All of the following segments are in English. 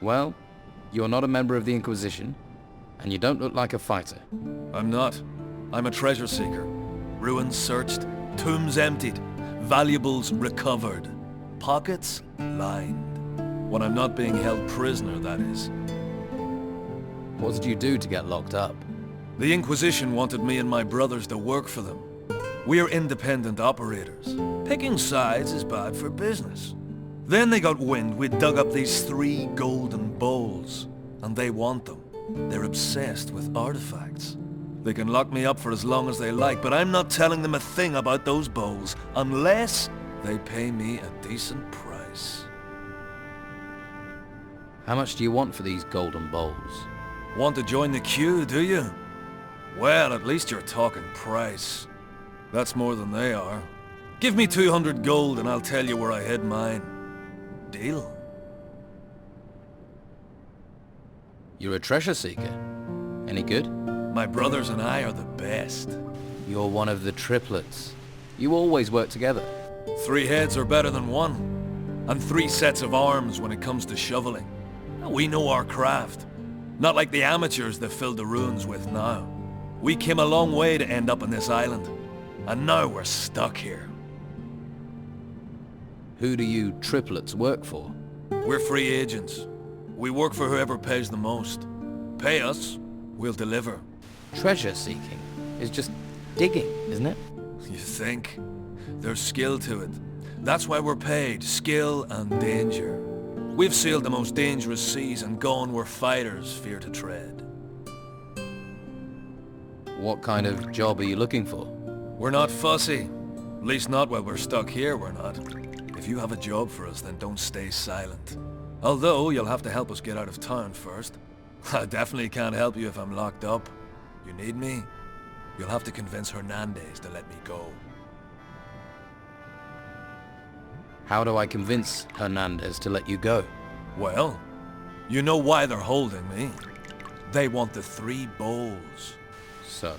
Well, you're not a member of the Inquisition, and you don't look like a fighter. I'm not. I'm a treasure seeker. Ruins searched, tombs emptied, valuables recovered, pockets lined. When I'm not being held prisoner, that is. What did you do to get locked up? The Inquisition wanted me and my brothers to work for them. We're independent operators. Picking sides is bad for business. Then they got wind we'd dug up these 3 golden bowls, and they want them. They're obsessed with artifacts. They can lock me up for as long as they like, but I'm not telling them a thing about those bowls, unless they pay me a decent price. How much do you want for these golden bowls? Want to join the queue, do you? Well, at least you're talking price. That's more than they are. Give me 200 gold and I'll tell you where I hid mine. Deal? You're a treasure seeker. Any good? My brothers and I are the best. You're one of the triplets. You always work together. 3 heads are better than 1. And 3 sets of arms when it comes to shoveling. We know our craft. Not like the amateurs they filled the ruins with now. We came a long way to end up on this island. And now we're stuck here. Who do you triplets work for? We're free agents. We work for whoever pays the most. Pay us, we'll deliver. Treasure seeking is just digging, isn't it? You think? There's skill to it. That's why we're paid, skill and danger. We've sailed the most dangerous seas and gone where fighters fear to tread. What kind of job are you looking for? We're not fussy. At least not while we're stuck here, we're not. If you have a job for us, then don't stay silent. Although, you'll have to help us get out of town first. I definitely can't help you if I'm locked up. You need me? You'll have to convince Hernandez to let me go. How do I convince Hernandez to let you go? Well, you know why they're holding me. They want the 3 bowls. So?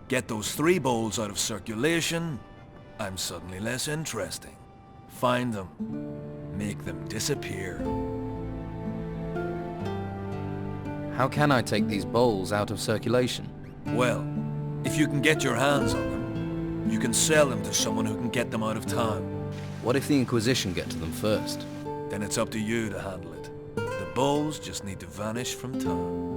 Get those 3 bowls out of circulation, I'm suddenly less interesting. Find them. Make them disappear. How can I take these bowls out of circulation? Well, if you can get your hands on them, you can sell them to someone who can get them out of town. What if the Inquisition get to them first? Then it's up to you to handle it. The bowls just need to vanish from town.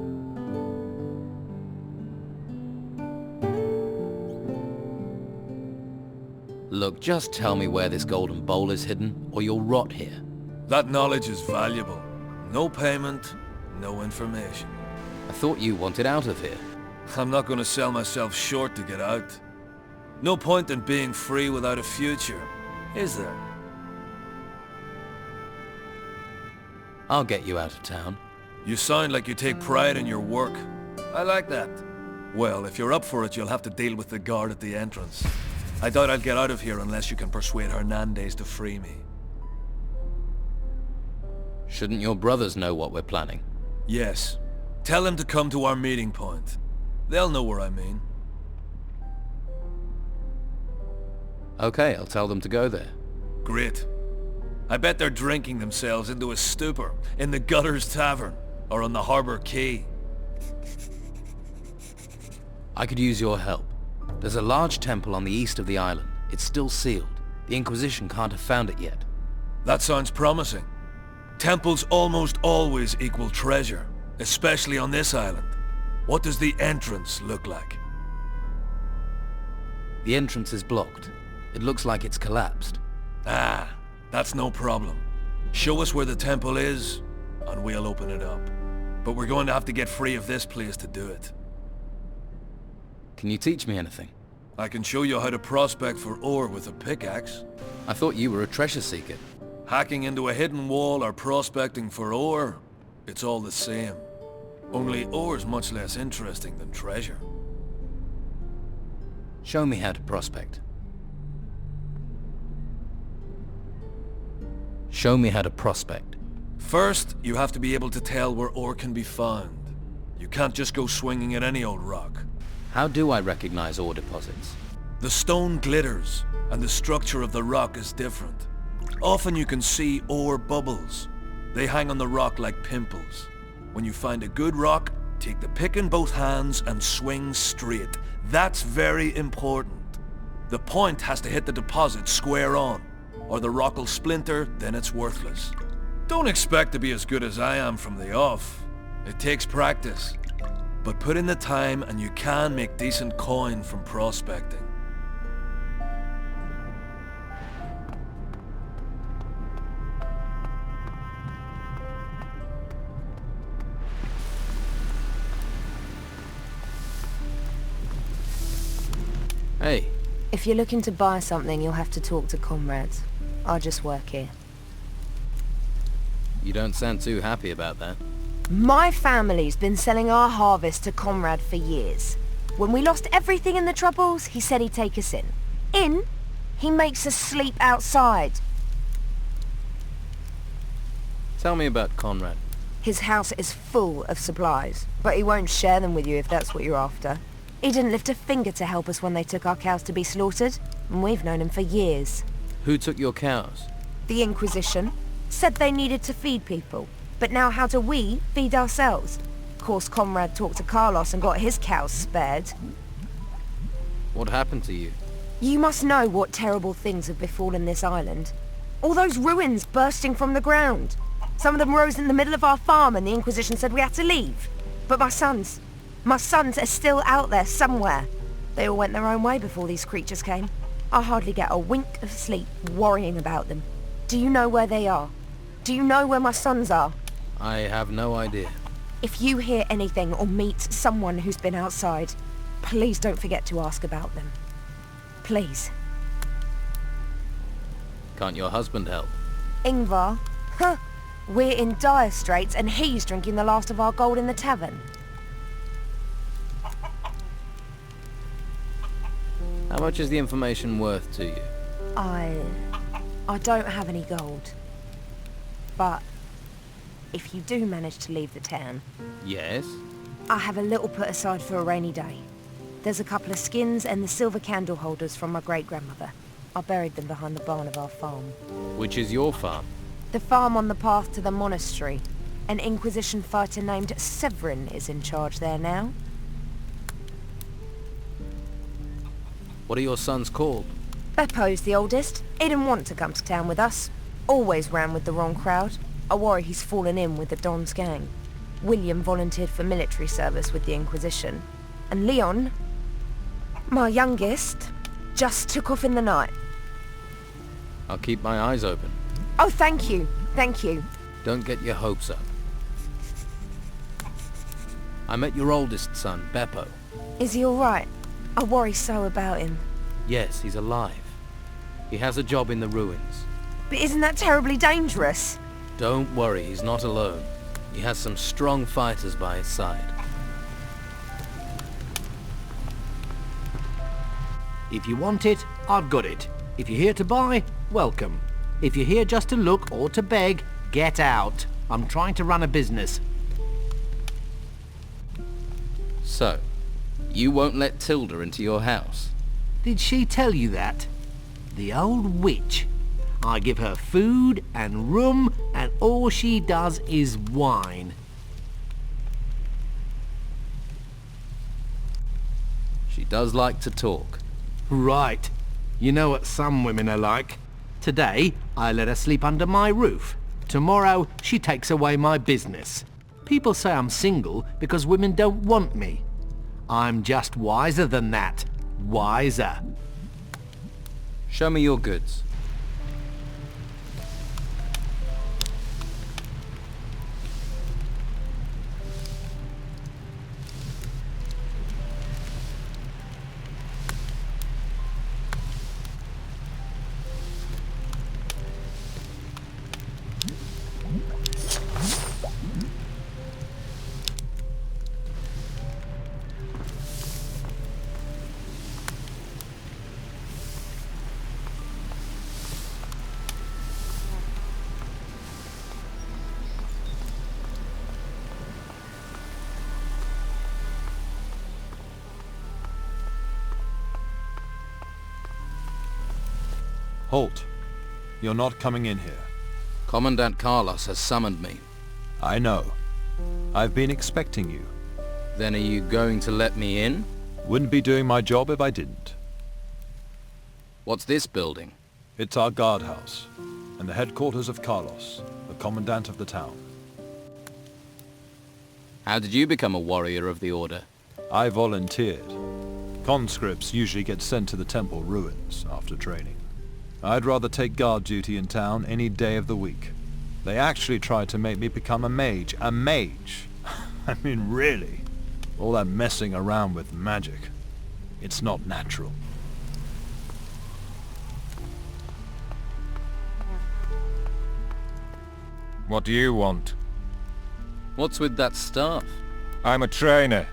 Look, just tell me where this golden bowl is hidden, or you'll rot here. That knowledge is valuable. No payment, no information. I thought you wanted out of here. I'm not going to sell myself short to get out. No point in being free without a future, is there? I'll get you out of town. You sound like you take pride in your work. I like that. Well, if you're up for it, you'll have to deal with the guard at the entrance. I doubt I'll get out of here unless you can persuade Hernandez to free me. Shouldn't your brothers know what we're planning? Yes. Tell them to come to our meeting point. They'll know where I mean. Okay, I'll tell them to go there. Great. I bet they're drinking themselves into a stupor in the Gutters Tavern or on the Harbor Quay. I could use your help. There's a large temple on the east of the island. It's still sealed. The Inquisition can't have found it yet. That sounds promising. Temples almost always equal treasure, especially on this island. What does the entrance look like? The entrance is blocked. It looks like it's collapsed. Ah, that's no problem. Show us where the temple is, and we'll open it up. But we're going to have to get free of this place to do it. Can you teach me anything? I can show you how to prospect for ore with a pickaxe. I thought you were a treasure seeker. Hacking into a hidden wall or prospecting for ore, it's all the same. Only ore's much less interesting than treasure. Show me how to prospect. Show me how to prospect. First, you have to be able to tell where ore can be found. You can't just go swinging at any old rock. How do I recognize ore deposits? The stone glitters, and the structure of the rock is different. Often you can see ore bubbles. They hang on the rock like pimples. When you find a good rock, take the pick in both hands and swing straight. That's very important. The point has to hit the deposit square on, or the rock will splinter, then it's worthless. Don't expect to be as good as I am from the off. It takes practice. But put in the time and you can make decent coin from prospecting. Hey, If you're looking to buy something, you'll have to talk to comrades. I just work here. you don't sound too happy about that. My family's been selling our harvest to Comrade for years. When we lost everything in the Troubles, he said he'd take us in. In? He makes us sleep outside. Tell me about Conrad. His house is full of supplies, but he won't share them with you if that's what you're after. He didn't lift a finger to help us when they took our cows to be slaughtered, and we've known him for years. Who took your cows? The Inquisition said they needed to feed people, but now how do we feed ourselves? Of course, Conrad talked to Carlos and got his cows spared. What happened to you? You must know what terrible things have befallen this island. All those ruins bursting from the ground. Some of them rose in the middle of our farm and the Inquisition said we had to leave. But my sons are still out there somewhere. They all went their own way before these creatures came. I hardly get a wink of sleep worrying about them. Do you know where they are? Do you know where my sons are? I have no idea. If you hear anything or meet someone who's been outside, please don't forget to ask about them. Please. Can't your husband help? Ingvar? Huh. We're in dire straits and he's drinking the last of our gold in the tavern. How much is the information worth to you? I don't have any gold. But if you do manage to leave the town, Yes? I have a little put aside for a rainy day. There's a couple of skins and the silver candle holders from my great-grandmother. I buried them behind the barn of our farm. Which is your farm? The farm on the path to the monastery. An Inquisition fighter named Severin is in charge there now. What are your sons called? Beppo's the oldest. He didn't want to come to town with us. Always ran with the wrong crowd. I worry he's fallen in with the Don's gang. William volunteered for military service with the Inquisition. And Leon, my youngest, just took off in the night. I'll keep my eyes open. Oh, thank you. Thank you. Don't get your hopes up. I met your oldest son, Beppo. Is he all right? I worry so about him. Yes, he's alive. He has a job in the ruins. But isn't that terribly dangerous? Don't worry, he's not alone. He has some strong fighters by his side. If you want it, I've got it. If you're here to buy, welcome. If you're here just to look or to beg, get out. I'm trying to run a business. So, you won't let Tilda into your house? Did she tell you that? The old witch. I give her food and room and all she does is whine. She does like to talk. Right. You know what some women are like. Today, I let her sleep under my roof. Tomorrow, she takes away my business. People say I'm single because women don't want me. I'm just wiser than that. Wiser. Show me your goods. Halt. You're not coming in here. Commandant Carlos has summoned me. I know. I've been expecting you. Then are you going to let me in? Wouldn't be doing my job if I didn't. What's this building? It's our guardhouse, and the headquarters of Carlos, the commandant of the town. How did you become a warrior of the Order? I volunteered. Conscripts usually get sent to the temple ruins after training. I'd rather take guard duty in town any day of the week. They actually tried to make me become a mage. A mage! I mean, really? All that messing around with magic. It's not natural. What do you want? What's with that staff? I'm a trainer.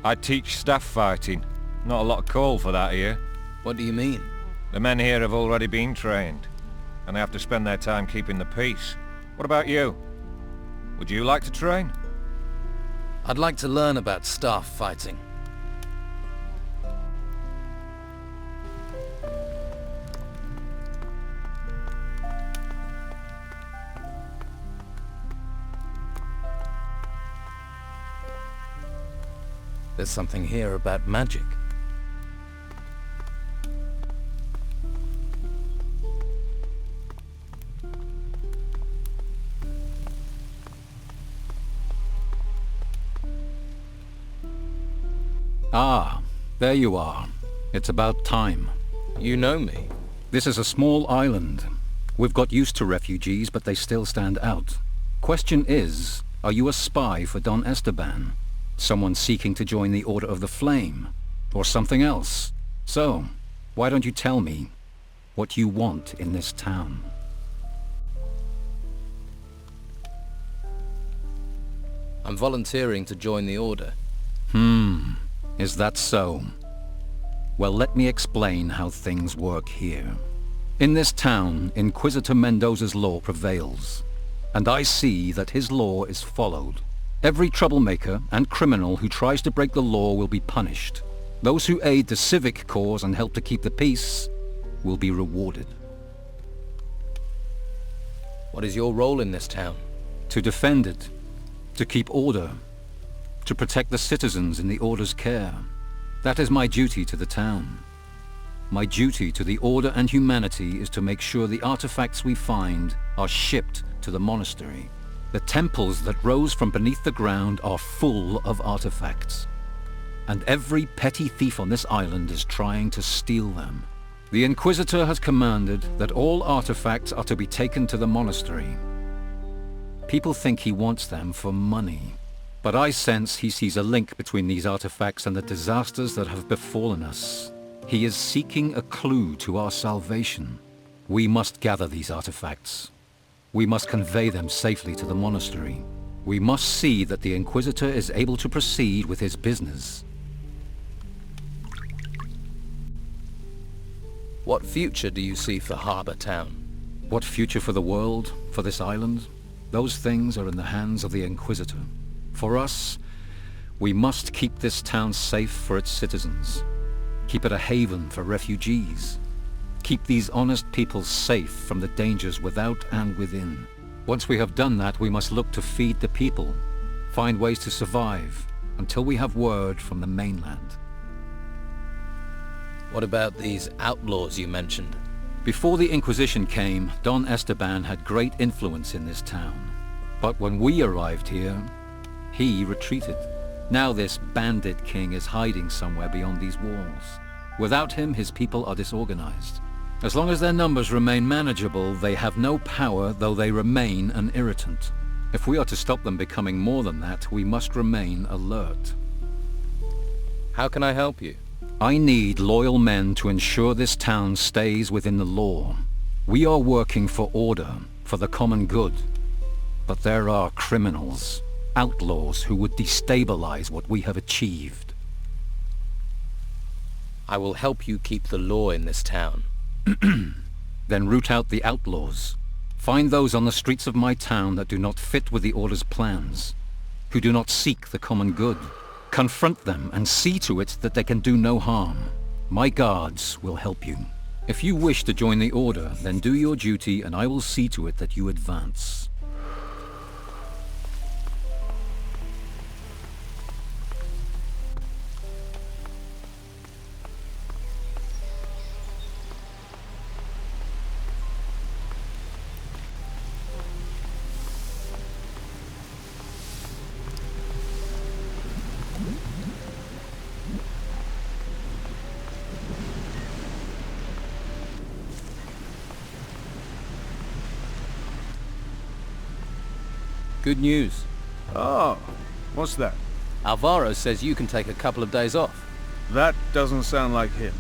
I teach staff fighting. Not a lot of call for that here. What do you mean? The men here have already been trained, and they have to spend their time keeping the peace. What about you? Would you like to train? I'd like to learn about staff fighting. There's something here about magic. Ah, there you are. It's about time. You know me. This is a small island. We've got used to refugees, but they still stand out. Question is, are you a spy for Don Esteban? Someone seeking to join the Order of the Flame? Or something else? So, why don't you tell me what you want in this town? I'm volunteering to join the Order. Is that so? Well, let me explain how things work here. In this town, Inquisitor Mendoza's law prevails, and I see that his law is followed. Every troublemaker and criminal who tries to break the law will be punished. Those who aid the civic cause and help to keep the peace will be rewarded. What is your role in this town? To defend it, to keep order, to protect the citizens in the Order's care. That is my duty to the town. My duty to the Order and humanity is to make sure the artifacts we find are shipped to the monastery. The temples that rose from beneath the ground are full of artifacts. And every petty thief on this island is trying to steal them. The Inquisitor has commanded that all artifacts are to be taken to the monastery. People think he wants them for money. But I sense he sees a link between these artifacts and the disasters that have befallen us. He is seeking a clue to our salvation. We must gather these artifacts. We must convey them safely to the monastery. We must see that the Inquisitor is able to proceed with his business. What future do you see for Harbour Town? What future for the world, for this island? Those things are in the hands of the Inquisitor. For us, we must keep this town safe for its citizens. Keep it a haven for refugees. Keep these honest people safe from the dangers without and within. Once we have done that, we must look to feed the people, find ways to survive, until we have word from the mainland. What about these outlaws you mentioned? Before the Inquisition came, Don Esteban had great influence in this town. But when we arrived here, he retreated. Now this bandit king is hiding somewhere beyond these walls. Without him, his people are disorganized. As long as their numbers remain manageable, they have no power, though they remain an irritant. If we are to stop them becoming more than that, we must remain alert. How can I help you? I need loyal men to ensure this town stays within the law. We are working for order, for the common good. But there are criminals, outlaws who would destabilize what we have achieved. I will help you keep the law in this town. Then root out the outlaws. Find those on the streets of my town that do not fit with the Order's plans, who do not seek the common good. Confront them and see to it that they can do no harm. My guards will help you. If you wish to join the Order, then do your duty and I will see to it that you advance. Good news. Oh, what's that? Alvaro says you can take a couple of days off. That doesn't sound like him.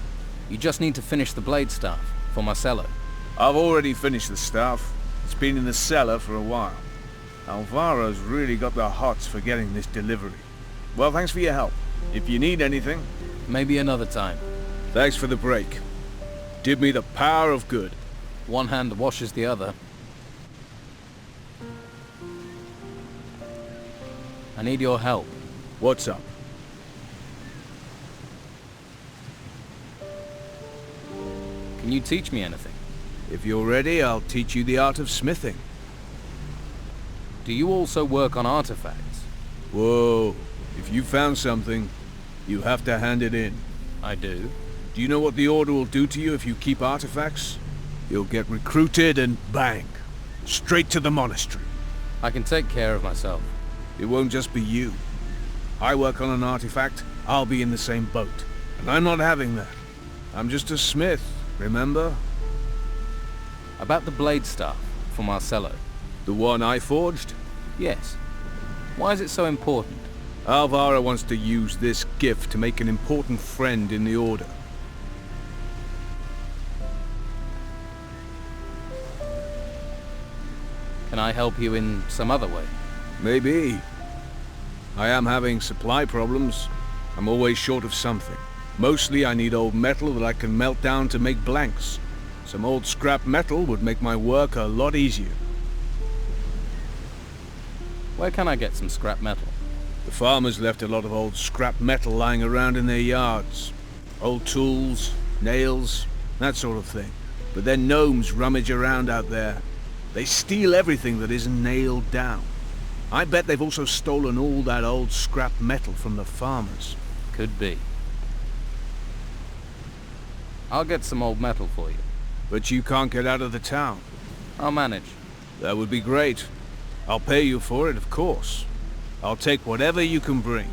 You just need to finish the blade staff for Marcelo. I've already finished the staff. It's been in the cellar for a while. Alvaro's really got the hots for getting this delivery. Well, thanks for your help. If you need anything... Maybe another time. Thanks for the break. Did me the power of good. One hand washes the other. I need your help. What's up? Can you teach me anything? If you're ready, I'll teach you the art of smithing. Do you also work on artifacts? Whoa. If you found something, you have to hand it in. I do. Do you know what the Order will do to you if you keep artifacts? You'll get recruited and bang. Straight to the monastery. I can take care of myself. It won't just be you. I work on an artifact, I'll be in the same boat. And I'm not having that. I'm just a smith, remember? About the blade staff for Marcelo. The one I forged? Yes. Why is it so important? Alvaro wants to use this gift to make an important friend in the Order. Can I help you in some other way? Maybe. I am having supply problems. I'm always short of something. Mostly I need old metal that I can melt down to make blanks. Some old scrap metal would make my work a lot easier. Where can I get some scrap metal? The farmers left a lot of old scrap metal lying around in their yards. Old tools, nails, that sort of thing. But then gnomes rummage around out there. They steal everything that isn't nailed down. I bet they've also stolen all that old scrap metal from the farmers. Could be. I'll get some old metal for you. But you can't get out of the town. I'll manage. That would be great. I'll pay you for it, of course. I'll take whatever you can bring.